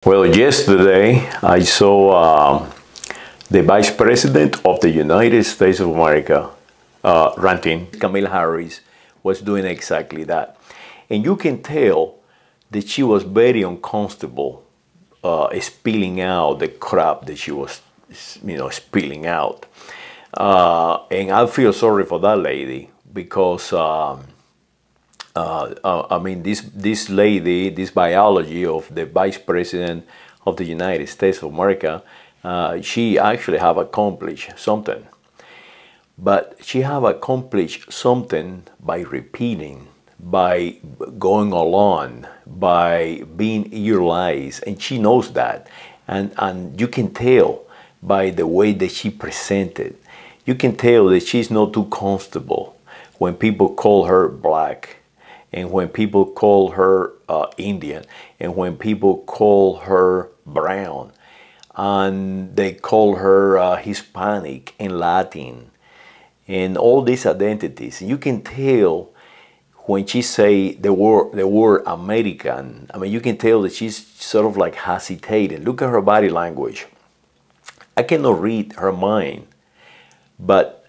Well, yesterday I saw the Vice President of the United States of America ranting. Kamala Harris was doing exactly that. And you can tell that she was very uncomfortable spilling out the crap that she was, spilling out. And I feel sorry for that lady because I mean, this lady, this biology of the Vice President of the United States of America, she actually have accomplished something. But she have accomplished something by repeating, by going along, by being utilized, and she knows that. And you can tell by the way that she presented. You can tell that she's not too comfortable when people call her black, and when people call her Indian, and when people call her brown, and they call her Hispanic and Latin, and all these identities. You can tell when she say the word American. I mean, you can tell that she's sort of like hesitating. Look at her body language. I cannot read her mind, but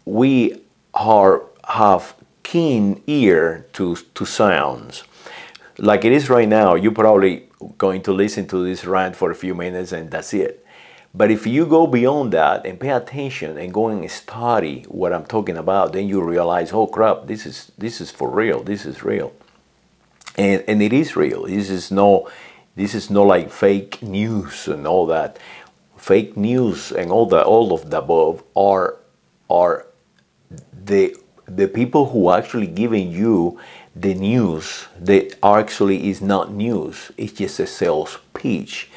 we have keen ear to sounds. Like it is right now, you're probably going to listen to this rant for a few minutes and that's it. But if you go beyond that and pay attention and go and study what I'm talking about, then you realize, oh crap, this is for real. This is real, and it is real. This is no like fake news and all that. Fake news and all of the above are the people who are actually giving you the news that actually is not news. It's just a sales pitch.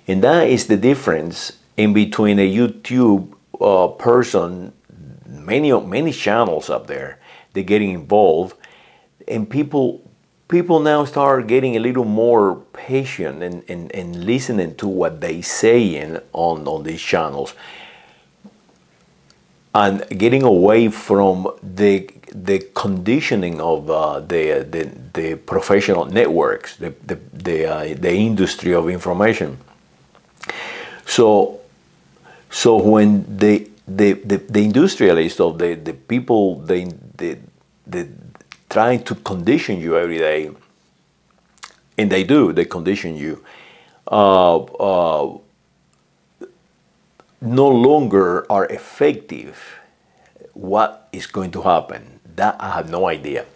And that is the difference in between a YouTube person, many channels up there, they're getting involved, and people now start getting a little more patient and listening to what they saying on these channels, and getting away from the conditioning of the professional networks, the industry of information. So when the industrialists of the people they trying to condition you every day, and they condition you, no longer are effective. What is going to happen? That I have no idea.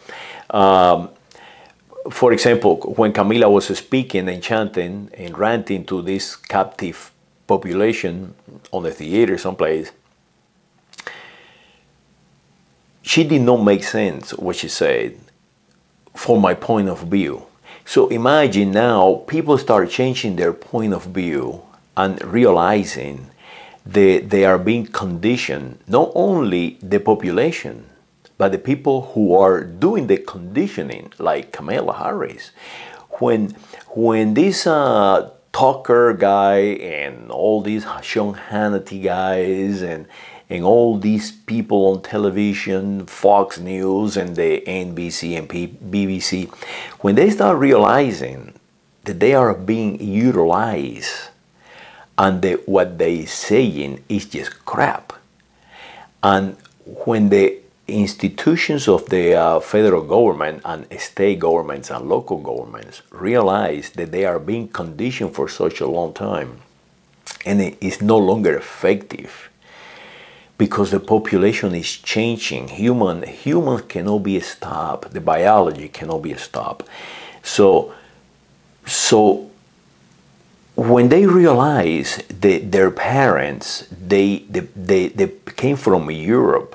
For example, when Camila was speaking and chanting and ranting to this captive population on the theater someplace, she did not make sense what she said from my point of view. So imagine now people start changing their point of view and realizing they are being conditioned, not only the population, but the people who are doing the conditioning, like Kamala Harris. When this Tucker guy and all these Sean Hannity guys and all these people on television, Fox News and the NBC and BBC, when they start realizing that they are being utilized and what they saying is just crap, and when the institutions of the federal government and state governments and local governments realize that they are being conditioned for such a long time, and it is no longer effective because the population is changing. Humans cannot be stopped. The biology cannot be stopped. So when they realize that their parents, they came from Europe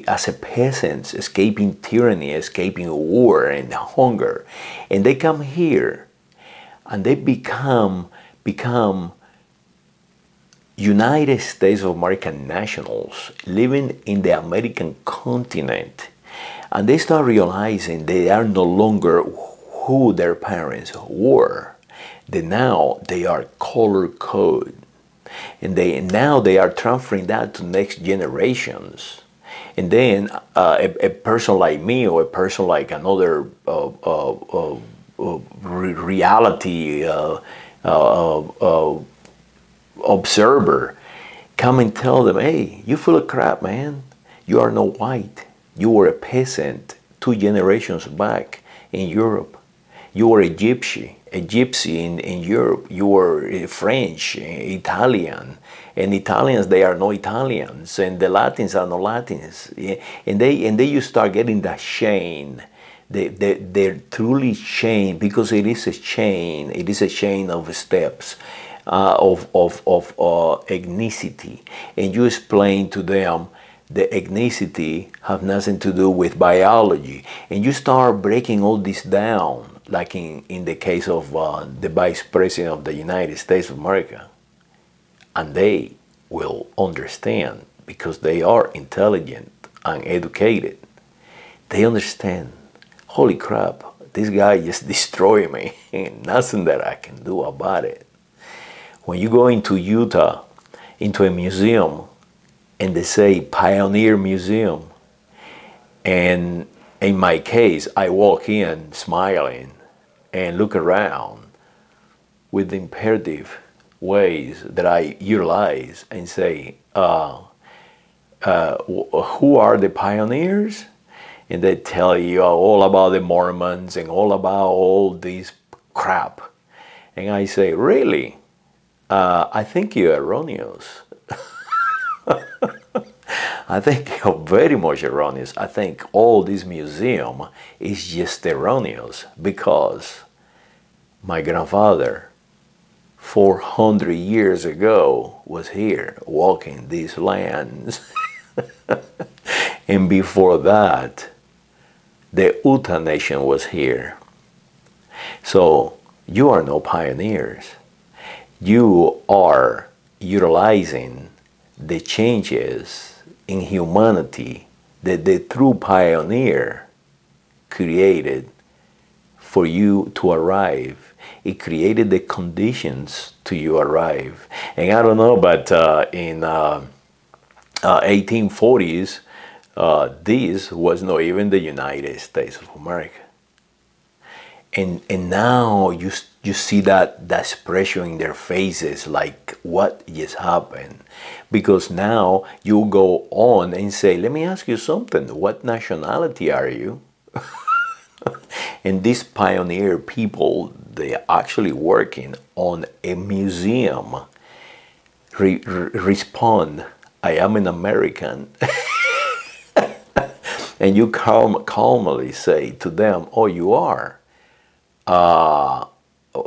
as a peasants, escaping tyranny, escaping war and hunger, and they come here and they become United States of America nationals living in the American continent, and they start realizing they are no longer who their parents were. Now they are color code, and now they are transferring that to next generations. And then a person like me or a person like another reality uh, uh, observer come and tell them, hey, you full of crap, man. You are not white. You were a peasant 2 generations back in Europe. You were a gypsy in Europe. You were French, Italian. And Italians, they are no Italians. And the Latins are no Latins. And then you start getting that shame. They're truly chain, because it is a chain. It is a chain of steps, of ethnicity. And you explain to them the ethnicity have nothing to do with biology. And you start breaking all this down, like in the case of the Vice President of the United States of America. And they will understand, because they are intelligent and educated. They understand, holy crap, this guy just destroyed me. Nothing that I can do about it. When you go into Utah, into a museum, and they say Pioneer Museum, and in my case, I walk in smiling and look around with the imperative ways that I utilize and say, who are the pioneers? And they tell you all about the Mormons and all about all this crap. And I say, really? I think you're erroneous. I think you're very much erroneous. I think all this museum is just erroneous, because my grandfather 400 years ago was here walking these lands. And before that, the Utah Nation was here. So you are no pioneers. You are utilizing the changes in humanity that the true pioneer created for you to arrive. It created the conditions to you arrive. And I don't know, but in 1840s, this was not even the United States of America. And now you see that expression in their faces, like, what just happened? Because now you go on and say, let me ask you something. What nationality are you? And these pioneer people, they are actually working on a museum. Respond, I am an American. And you calmly say to them, oh, you are?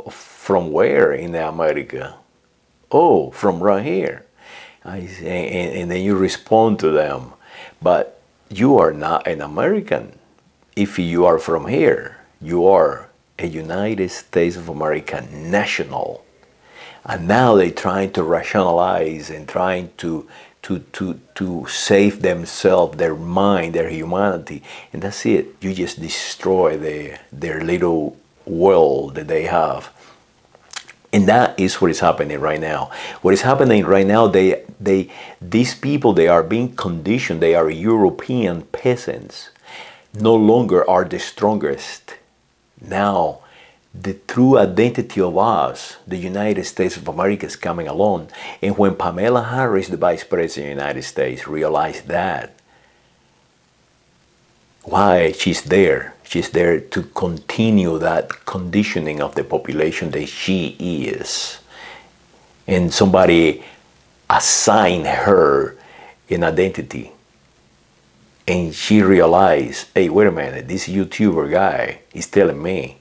From where in America? Oh, from right here. And then you respond to them, but you are not an American. If you are from here, you are a United States of America national. And now they're trying to rationalize and trying to save themselves, their mind, their humanity. And that's it. You just destroy their little world that they have. And that is what is happening right now. What is happening right now, these people, they are being conditioned. They are European peasants. No longer are the strongest. Now, the true identity of us, the United States of America, is coming along. And when Pamela Harris, the Vice President of the United States, realized that, why she's there? She's there to continue that conditioning of the population that she is. And somebody assigned her an identity. And she realized, hey, wait a minute, this YouTuber guy is telling me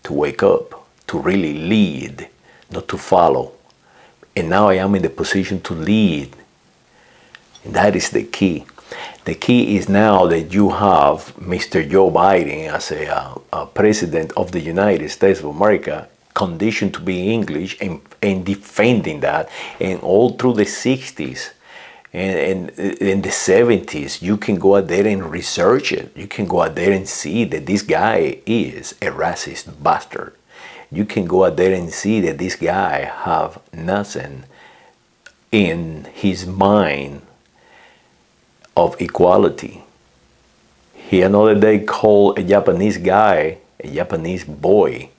to wake up, to really lead, not to follow. And now I am in the position to lead. And that is the key. The key is now that you have Mr. Joe Biden as a president of the United States of America, conditioned to be English, and defending that. And all through the 60s and in the 70s, you can go out there and research it. You can go out there and see that this guy is a racist bastard. You can go out there and see that this guy have nothing in his mind of equality. He another day called a Japanese guy, a Japanese boy,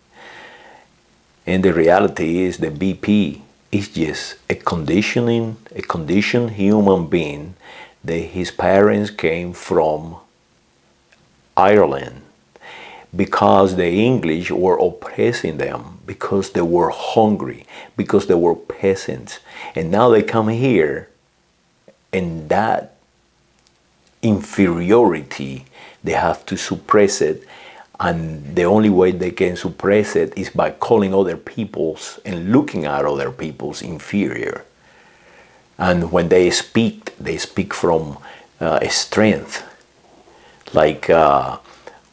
And the reality is the BP is just a conditioned human being that his parents came from Ireland because the English were oppressing them, because they were hungry, because they were peasants. And now they come here, and that inferiority, they have to suppress it. And the only way they can suppress it is by calling other peoples and looking at other peoples inferior. And when they speak from strength. Like, oh,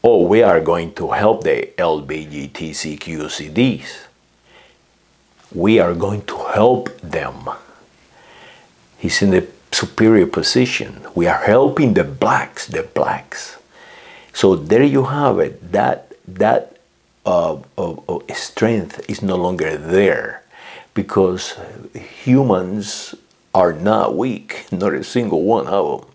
we are going to help the LGBTQCDs. We are going to help them. He's in the superior position. We are helping the blacks. So there you have it. That strength is no longer there, because humans are not weak, not a single one of them.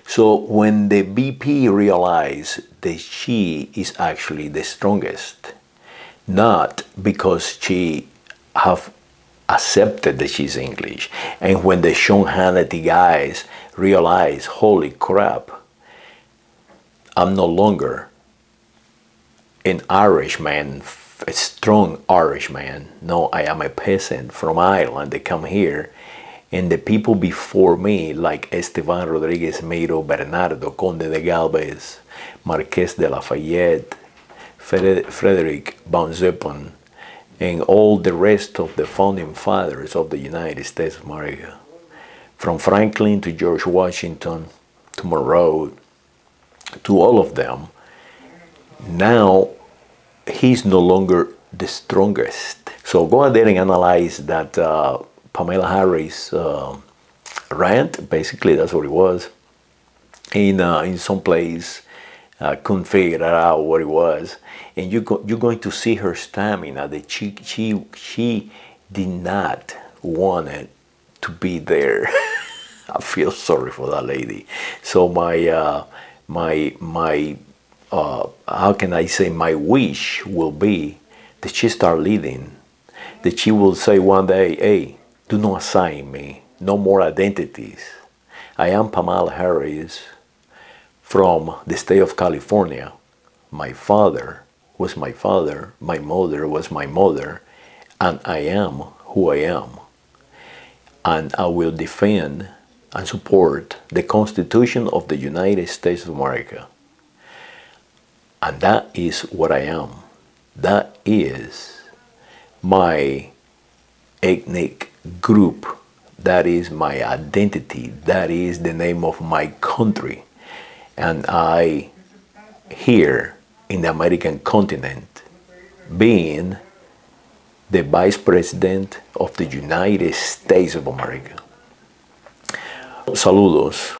So when the BP realized that she is actually the strongest, not because she have accepted that she's English, and when the Sean Hannity guys realize, holy crap, I'm no longer an Irishman, a strong Irishman. No, I am a peasant from Ireland. They come here, and the people before me, like Esteban Rodriguez Meiro, Bernardo, Conde de Galvez, Marqués de Lafayette, Frederick von Zeppen, and all the rest of the founding fathers of the United States of America, from Franklin to George Washington to Monroe, to all of them, now he's no longer the strongest. So go ahead and analyze that Pamela Harris rant. Basically, that's what it was. In some place, couldn't figure out what it was, and you're going to see her stamina. That she did not want it to be there. I feel sorry for that lady. So how can I say, my wish will be that she start leading, that she will say one day, hey, do not assign me, no more identities. I am Pamela Harris from the state of California. My father was my father, my mother was my mother, and I am who I am. And I will defend and support the Constitution of the United States of America. And that is what I am. That is my ethnic group. That is my identity. That is the name of my country. And I, here in the American continent, being the Vice President of the United States of America. Saludos.